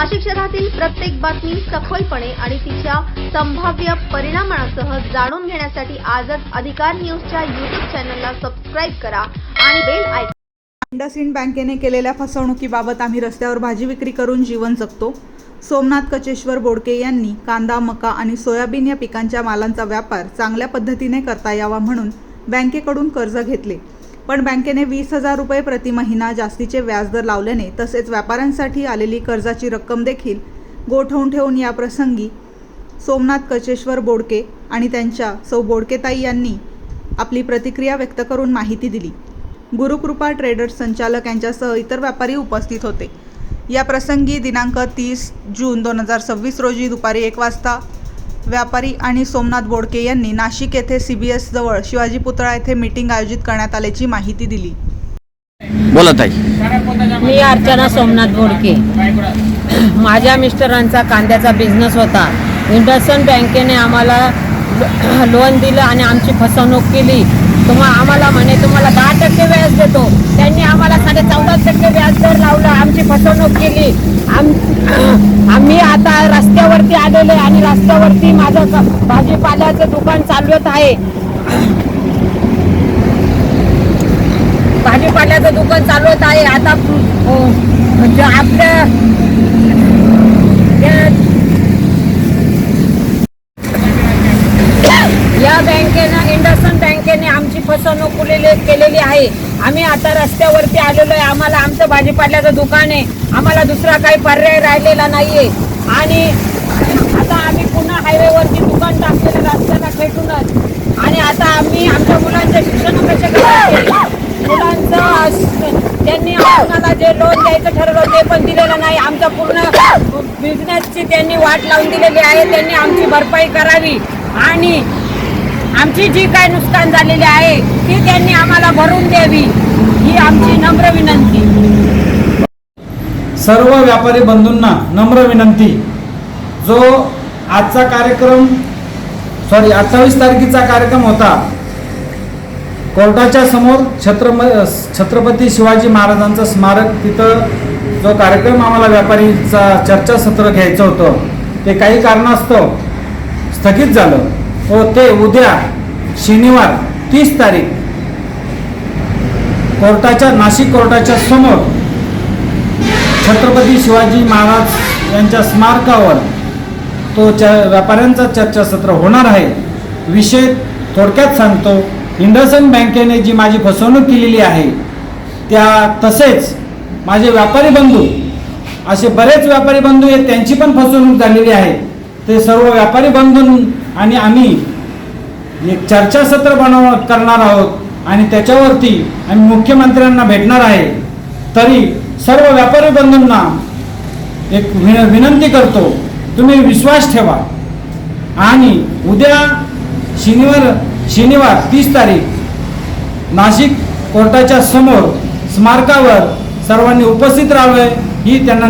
नाशिक शहरातील प्रत्येक बातमी सखोलपणे आणि तिच्या संभाव्य परिणामांसह जाणून घेण्यासाठी आजच अधिकार न्यूजच्या YouTube चॅनलला सबस्क्राइब करा आणि बेल आयकॉन. इंडसइंड बँकेने केलेल्या फसवणुकीबाबत आम्ही रस्त्यावर भाजी विक्री करून जीवन जगतो. सोमनाथ कचेश्वर बोडके यांनी कांदा, मका आणि सोयाबीन या पिकांच्या मालांचा व्यापार चांगल्या पद्धतीने करता यावा म्हणून बँकेकडून कर्ज घेतले. पण बँकेने 20,000 रुपये प्रति महिना जास्तीचे व्याजदर लावल्याने तसेच व्यापाऱ्यांसाठी आलेली कर्जाची रक्कम देखील गोठवून ठेवून या प्रसंगी सोमनाथ कचेश्वर बोडके आणि त्यांच्या सौ बोडकेताई यांनी आपली प्रतिक्रिया व्यक्त करून माहिती दिली. गुरुकृपा ट्रेडर्स संचालक यांच्यासह इतर व्यापारी उपस्थित होते. या प्रसंगी दिनांक 30 जून 2026 रोजी दुपारी 1 वाजता व्यापारी आणि सोमनाथ बोडके यांनी नाशिक येथे CBS जवळ शिवाजी पुतळा येथे मीटिंग आयोजित करण्यात आल्याची माहिती दिली. बोला ताई. मी अर्चना सोमनाथ बोडके. माझ्या मिस्टरांचा कांद्याचा बिझनेस होता. इंडसइंड बँकेने आम्हाला लोन दिलं आणि आमची फसवणूक केली. आम्हाला म्हणे तुम्हाला 10% व्याज देतो. त्यांनी आम्हाला 14.5% व्याजदर लावलं, आमची फसवणूक केली. आम्ही आता रस्त्यावरती आलेले आणि रस्त्यावरती माझं भाजीपाल्याचं दुकान चालवत आहे. भाजीपाल्याचं दुकान चालवत आहे. आता आपल्या या बँकेनं इंडसइंड बँकेने आमची फसवणूक केलेली आहे. आम्ही आता रस्त्यावरती आलेलो आहे. आम्हाला आमचं भाजीपाल्याचं दुकान आहे. आम्हाला दुसरा काही पर्याय राहिलेला नाहीये आणि आता आम्ही पुन्हा हायवेवरती दुकान टाकलेलं रस्त्याला खेटूनच. आणि आता आम्ही आमच्या मुलांचे शिक्षण कसे करायचे, मुलांचं त्यांनी आम्हाला जे लोन द्यायचं ठरवलं ते पण दिलेलं नाही. आमचा पूर्ण बिझनेसची त्यांनी वाट लावून दिलेली आहे. त्यांनी आमची भरपाई करावी आणि आमची जी काय नुकसान झालेली आहे ती त्यांनी आम्हाला भरून द्यावी ही आमची नम्र विनंती. सर्व व्यापारी बंधूंना नम्र विनंती. जो आजचा कार्यक्रम 28 तारखेचा कार्यक्रम होता, कोर्टाच्या समोर छत्रपती शिवाजी महाराजांचं स्मारक, तिथं जो कार्यक्रम आम्हाला व्यापारीचा चर्चासत्र घ्यायचं होतं ते काही कारणास्तव स्थगित झालं व ते उद्या शनिवार 30 तारीख नाशिक कोर्टाच्या समोर छत्रपती शिवाजी महाराज यांच्या स्मारकावर तो व्यापाऱ्यांचा चर्चासत्र होणार आहे. विषय थोडक्यात सांगतो. इंडसइंड बँकेने जी माझी फसवणूक केलेली आहे त्या, तसेच माझे व्यापारी बंधू, असे बरेच व्यापारी बंधू आहेत, त्यांची पण फसवणूक झालेली आहे. ते सर्व व्यापारी बंधू आणि आम्ही एक चर्चासत्र करणार आहोत आणि त्याच्यावरती आम्ही मुख्यमंत्र्यांना भेटणार आहे. तरी सर्व व्यापारी बंधूंना एक विनंती करतो, तुम्ही विश्वास ठेवा आणि उद्या शनिवार 30 तारीख नाशिक कोर्टाच्या समोर स्मारकावर सर्वांनी उपस्थित राहावे ही त्यांना